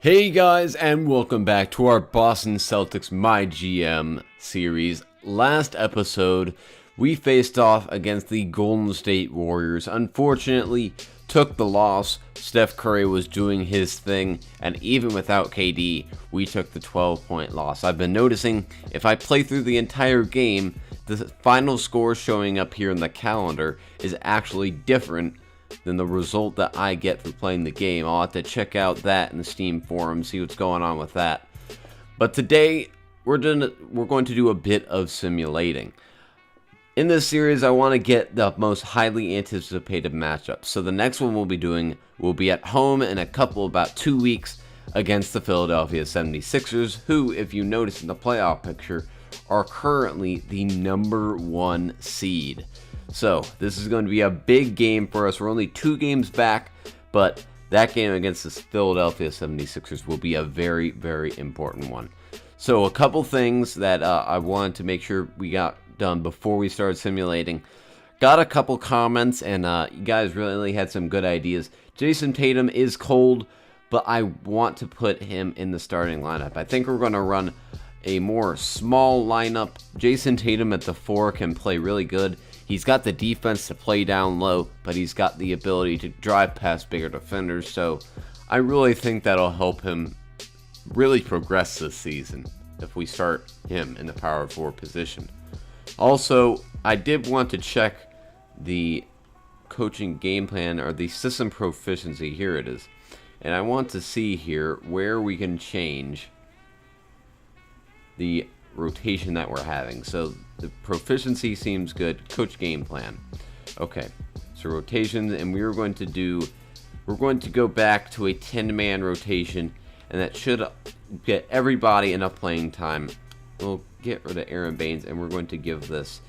Hey guys, and welcome back to our Boston Celtics MyGM series. Last episode, we faced off against the Golden State Warriors. Unfortunately, took the loss. Steph Curry was doing his thing, and even without KD, we took the 12-point loss. I've been noticing if I play through the entire game, the final score showing up here in the calendar is actually different than the result that I get for playing the game. I'll have to check out that in the Steam forum, see what's going on with that. But today, we're going to do a bit of simulating. In this series, I want to get the most highly anticipated matchups. So the next one we'll be doing will be at home in about 2 weeks against the Philadelphia 76ers, who, if you notice in the playoff picture, are currently the #1 seed. So, this is going to be a big game for us. We're only 2 games back, but that game against the Philadelphia 76ers will be a very, very important one. So, a couple things that I wanted to make sure we got done before we started simulating. Got a couple comments, and you guys really had some good ideas. Jason Tatum is cold, but I want to put him in the starting lineup. I think we're going to run a more small lineup. Jason Tatum at the 4 can play really good. He's got the defense to play down low, but he's got the ability to drive past bigger defenders, so I really think that'll help him really progress this season if we start him in the power forward position. Also, I did want to check the coaching game plan, or the system proficiency. Here it is. And I want to see here where we can change the rotation that we're having. So the proficiency seems good. Coach game plan. Okay, so rotations, and we're going to go back to a 10-man rotation, and that should get everybody enough playing time. We'll get rid of Aaron Baines, and we're going to give this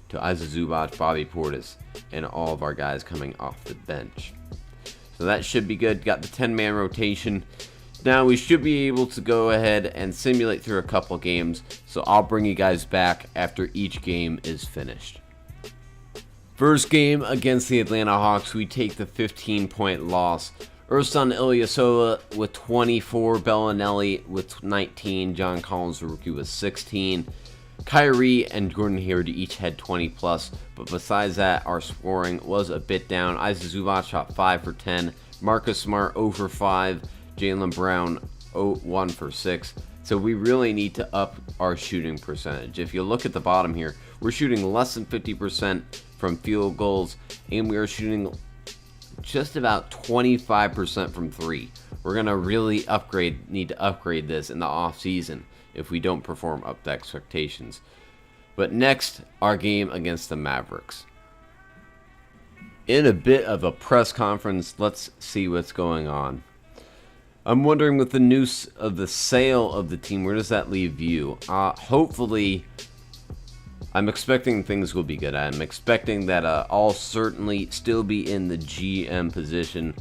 to Isaac Zubac, Bobby Portis, and all of our guys coming off the bench. So that should be good. Got the 10-man rotation. Now we should be able to go ahead and simulate through a couple games, so I'll bring you guys back after each game is finished. First game against the Atlanta Hawks, we take the 15-point loss. Ersan Ilyasova with 24, Bellinelli with 19, John Collins, the rookie, with 16. Kyrie and Gordon Hayward each had 20 plus, but besides that, our scoring was a bit down. Isaac Zubac shot 5 for 10, Marcus Smart 0 for 5, Jaylen Brown 1 for 6. So we really need to up our shooting percentage. If you look at the bottom here, we're shooting less than 50% from field goals, and we are shooting just about 25% from 3. We're going to really need to upgrade this in the off season if we don't perform up to expectations. But next, our game against the Mavericks. In a bit of a press conference, let's see what's going on. I'm wondering, with the news of the sale of the team, where does that leave you? Hopefully, I'm expecting things will be good. I'm expecting that I'll certainly still be in the GM position.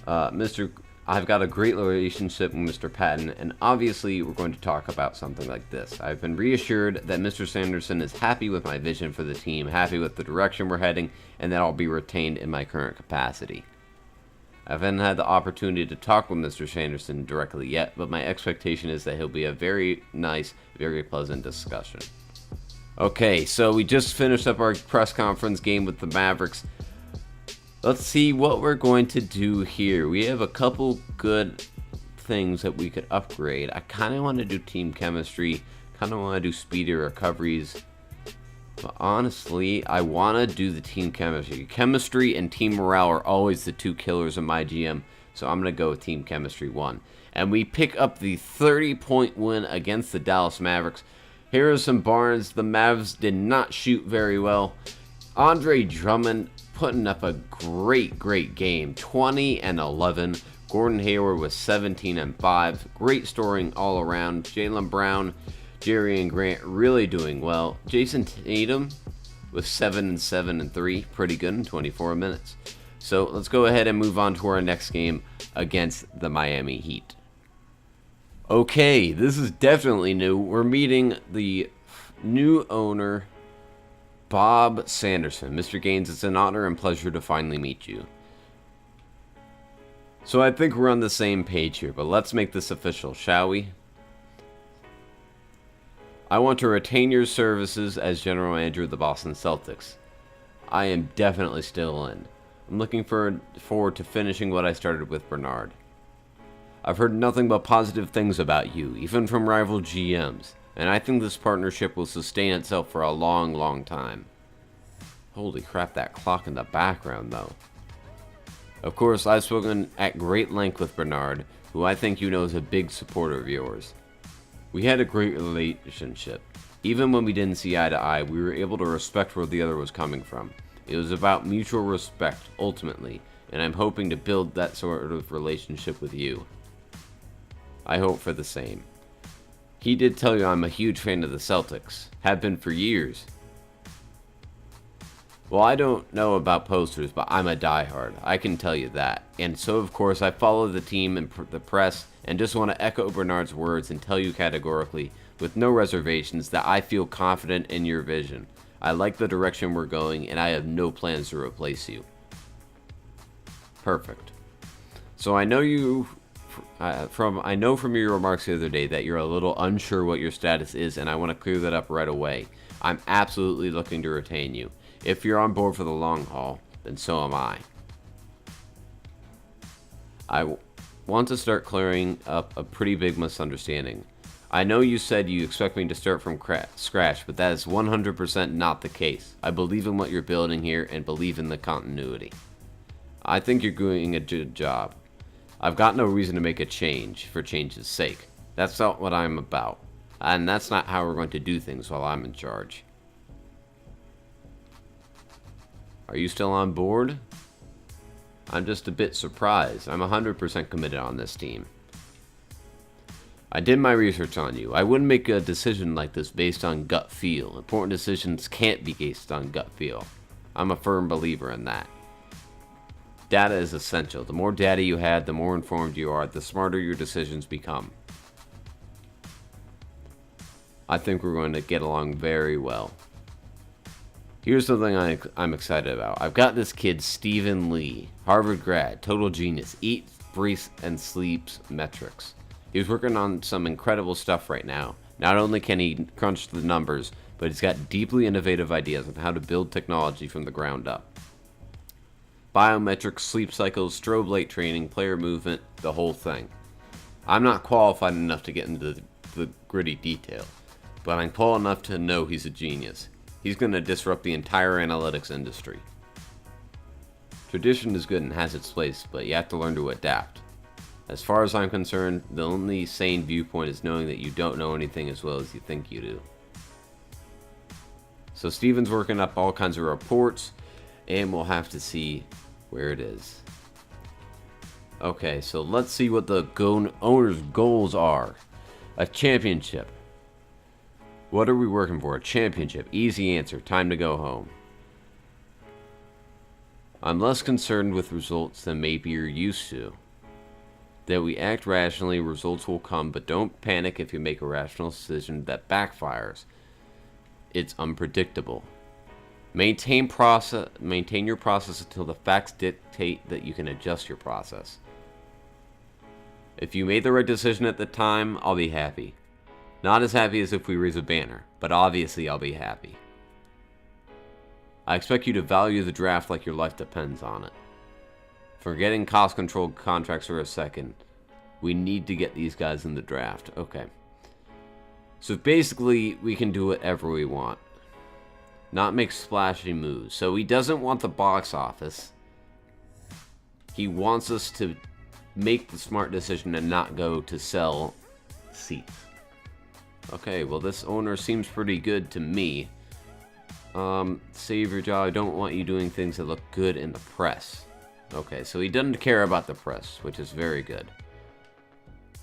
I've got a great relationship with Mr. Patton, and obviously we're going to talk about something like this. I've been reassured that Mr. Sanderson is happy with my vision for the team, happy with the direction we're heading, and that I'll be retained in my current capacity. I haven't had the opportunity to talk with Mr. Sanderson directly yet, but my expectation is that he'll be a very nice, very pleasant discussion. Okay, so we just finished up our press conference game with the Mavericks. Let's see what we're going to do here. We have a couple good things that we could upgrade. I kind of want to do team chemistry, kind of want to do speedy recoveries. But honestly, I want to do the team chemistry. Chemistry and team morale are always the 2 killers of MyGM, so I'm going to go with team chemistry 1. And we pick up the 30-point win against the Dallas Mavericks. Harrison Barnes, the Mavs did not shoot very well. Andre Drummond putting up a great game, 20 and 11. Gordon Hayward was 17 and 5. Great scoring all around. Jaylen Brown, Jerry and Grant really doing well. Jason Tatum with 7 and 7 and 3, pretty good in 24 minutes. So let's go ahead and move on to our next game against the Miami Heat. Okay, this is definitely new. We're meeting the new owner, Bob Sanderson. Mr. Gaines, it's an honor and pleasure to finally meet you. So I think we're on the same page here, but let's make this official, shall we? I want to retain your services as general manager of the Boston Celtics. I am definitely still in. I'm looking forward to finishing what I started with Bernard. I've heard nothing but positive things about you, even from rival GMs, and I think this partnership will sustain itself for a long, long time. Holy crap, that clock in the background, though. Of course, I've spoken at great length with Bernard, who I think you know is a big supporter of yours. We had a great relationship. Even when we didn't see eye to eye, we were able to respect where the other was coming from. It was about mutual respect, ultimately, and I'm hoping to build that sort of relationship with you. I hope for the same. He did tell you I'm a huge fan of the Celtics. Have been for years. Well, I don't know about posters, but I'm a diehard. I can tell you that. And so, of course, I follow the team and the press, and just want to echo Bernard's words and tell you categorically, with no reservations, that I feel confident in your vision. I like the direction we're going, and I have no plans to replace you. Perfect. So I know from your remarks the other day that you're a little unsure what your status is, and I want to clear that up right away. I'm absolutely looking to retain you. If you're on board for the long haul, then so am I. I want to start clearing up a pretty big misunderstanding. I know you said you expect me to start from scratch, but that is 100% not the case. I believe in what you're building here and believe in the continuity. I think you're doing a good job. I've got no reason to make a change for change's sake. That's not what I'm about. And that's not how we're going to do things while I'm in charge. Are you still on board? I'm just a bit surprised. I'm 100% committed on this team. I did my research on you. I wouldn't make a decision like this based on gut feel. Important decisions can't be based on gut feel. I'm a firm believer in that. Data is essential. The more data you had, the more informed you are, the smarter your decisions become. I think we're going to get along very well. Here's something I'm excited about. I've got this kid, Stephen Lee, Harvard grad, total genius, eats, breathes, and sleeps metrics. He's working on some incredible stuff right now. Not only can he crunch the numbers, but he's got deeply innovative ideas on how to build technology from the ground up. Biometrics, sleep cycles, strobe light training, player movement, the whole thing. I'm not qualified enough to get into the gritty detail, but I'm qualified enough to know he's a genius. He's going to disrupt the entire analytics industry. Tradition is good and has its place, but you have to learn to adapt. As far as I'm concerned, the only sane viewpoint is knowing that you don't know anything as well as you think you do. So Steven's working up all kinds of reports, and we'll have to see where it is. Okay, so let's see what the owner's goals are. A championship. What are we working for? A championship. Easy answer. Time to go home. I'm less concerned with results than maybe you're used to. That we act rationally, results will come, but don't panic if you make a rational decision that backfires. It's unpredictable. Maintain your process until the facts dictate that you can adjust your process. If you made the right decision at the time, I'll be happy. Not as happy as if we raise a banner, but obviously I'll be happy. I expect you to value the draft like your life depends on it. Forgetting cost-controlled contracts for a second, we need to get these guys in the draft. Okay. So basically, we can do whatever we want. Not make splashy moves. So he doesn't want the box office. He wants us to make the smart decision and not go to sell seats. Okay, well this owner seems pretty good to me. Save your job. I don't want you doing things that look good in the press. Okay, so he doesn't care about the press, which is very good.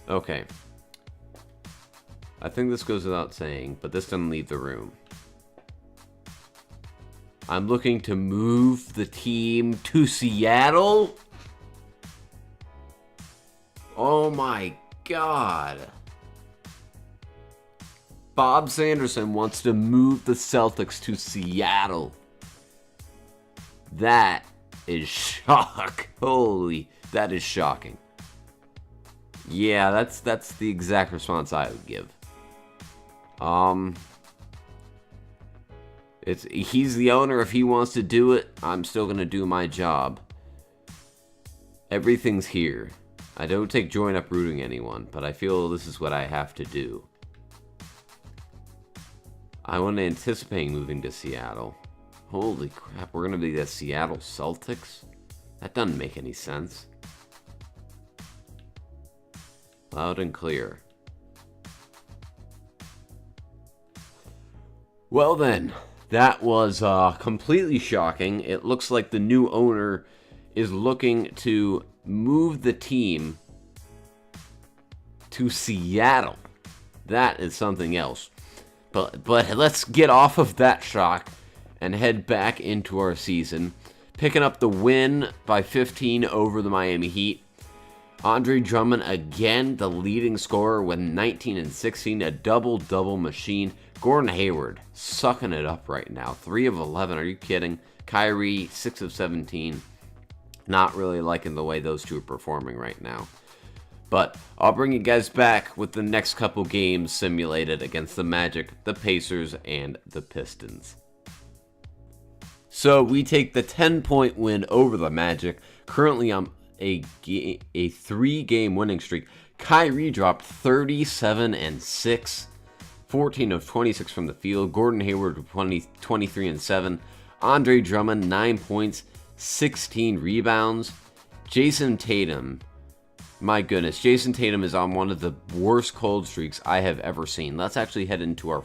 Okay. I think this goes without saying, but this doesn't leave the room. I'm looking to move the team to Seattle? Oh my god. Bob Sanderson wants to move the Celtics to Seattle. That is shock. Holy That is shocking. Yeah, that's the exact response I would give. He's the owner. If he wants to do it, I'm still gonna do my job. Everything's here. I don't take joy in uprooting anyone, but I feel this is what I have to do. I wasn't anticipating moving to Seattle. Holy crap, we're gonna be the Seattle Celtics? That doesn't make any sense. Loud and clear. Well then, that was completely shocking. It looks like the new owner is looking to move the team to Seattle. That is something else. But let's get off of that shock and head back into our season. Picking up the win by 15 over the Miami Heat. Andre Drummond again, the leading scorer with 19 and 16, a double-double machine. Gordon Hayward sucking it up right now. 3 of 11, are you kidding? Kyrie, 6 of 17. Not really liking the way those two are performing right now. But I'll bring you guys back with the next couple games simulated against the Magic, the Pacers, and the Pistons. So we take the 10-point win over the Magic. Currently on a 3-game winning streak. Kyrie dropped 37 and 6. 14 of 26 from the field. Gordon Hayward 23 and 7. Andre Drummond 9 points, 16 rebounds. Jason Tatum, my goodness, Jason Tatum is on one of the worst cold streaks I have ever seen. Let's actually head into our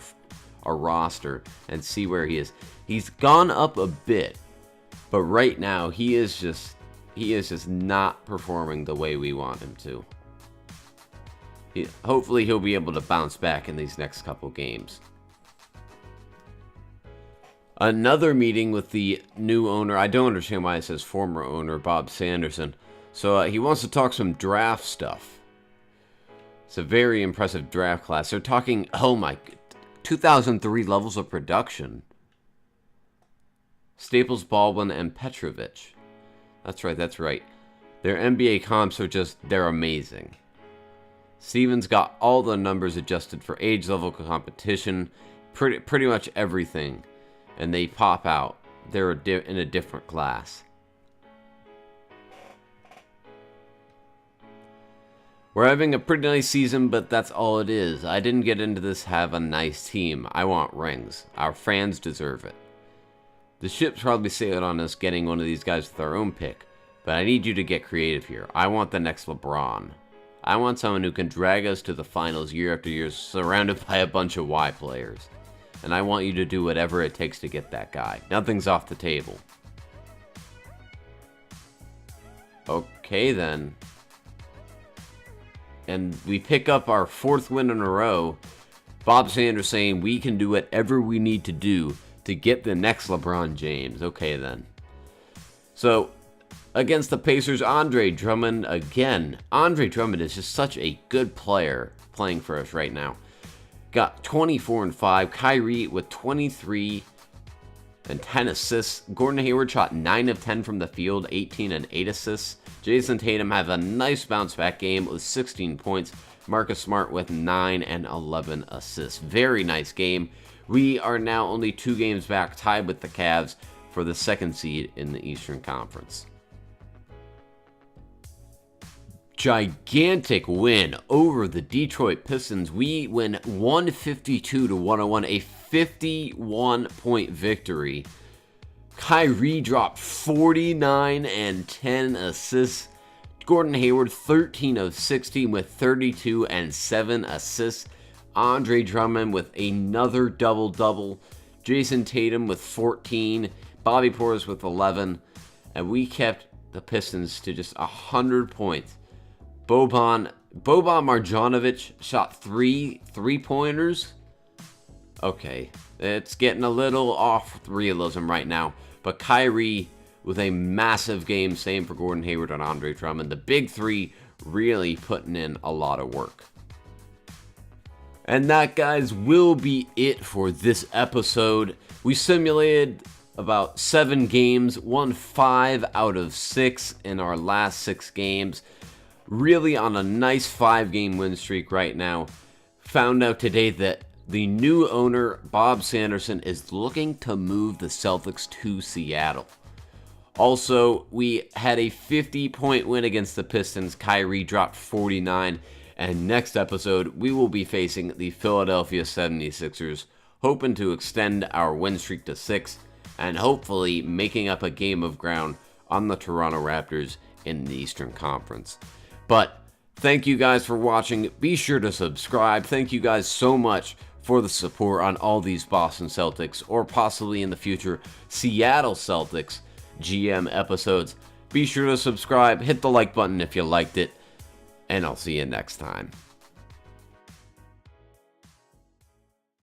roster and see where he is. He's gone up a bit, but right now he is just not performing the way we want him to. Hopefully he'll be able to bounce back in these next couple games. Another meeting with the new owner. I don't understand why it says former owner, Bob Sanderson. So he wants to talk some draft stuff. It's a very impressive draft class. They're talking, 2003 levels of production. Staples, Baldwin, and Petrovic. That's right. Their NBA comps are they're amazing. Stevens got all the numbers adjusted for age level competition, pretty much everything, and they pop out. They're in a different class. We're having a pretty nice season, but that's all it is. I didn't get into this have a nice team. I want rings. Our fans deserve it. The ship's probably sailed on us getting one of these guys with our own pick, but I need you to get creative here. I want the next LeBron. I want someone who can drag us to the finals year after year, surrounded by a bunch of Y players. And I want you to do whatever it takes to get that guy. Nothing's off the table. Okay then. And we pick up our 4th win in a row. Bob Sanders saying we can do whatever we need to do to get the next LeBron James. Okay then. So, against the Pacers, Andre Drummond again. Andre Drummond is just such a good player playing for us right now. Got 24 and 5. Kyrie with 23 and 10 assists. Gordon Hayward shot 9 of 10 from the field, 18 and 8 assists. Jason Tatum had a nice bounce back game with 16 points. Marcus Smart with 9 and 11 assists. Very nice game. We are now only 2 games back, tied with the Cavs for the 2nd seed in the Eastern Conference. Gigantic win over the Detroit Pistons. We win 152-101, a 51-point victory. Kyrie dropped 49 and 10 assists. Gordon Hayward 13 of 16 with 32 and 7 assists. Andre Drummond with another double-double. Jason Tatum with 14. Bobby Portis with 11. And we kept the Pistons to just 100 points. Boban Marjanovic shot 3 3-pointers. Okay, it's getting a little off realism right now. But Kyrie with a massive game, same for Gordon Hayward and Andre Drummond. The big 3 really putting in a lot of work. And that, guys, will be it for this episode. We simulated about 7 games, won 5 out of 6 in our last 6 games. Really on a nice 5-game win streak right now. Found out today that the new owner, Bob Sanderson, is looking to move the Celtics to Seattle. Also, we had a 50-point win against the Pistons. Kyrie dropped 49. And next episode, we will be facing the Philadelphia 76ers, hoping to extend our win streak to 6, and hopefully making up a game of ground on the Toronto Raptors in the Eastern Conference. But thank you guys for watching. Be sure to subscribe. Thank you guys so much for the support on all these Boston Celtics, or possibly in the future, Seattle Celtics GM episodes. Be sure to subscribe, hit the like button if you liked it, and I'll see you next time.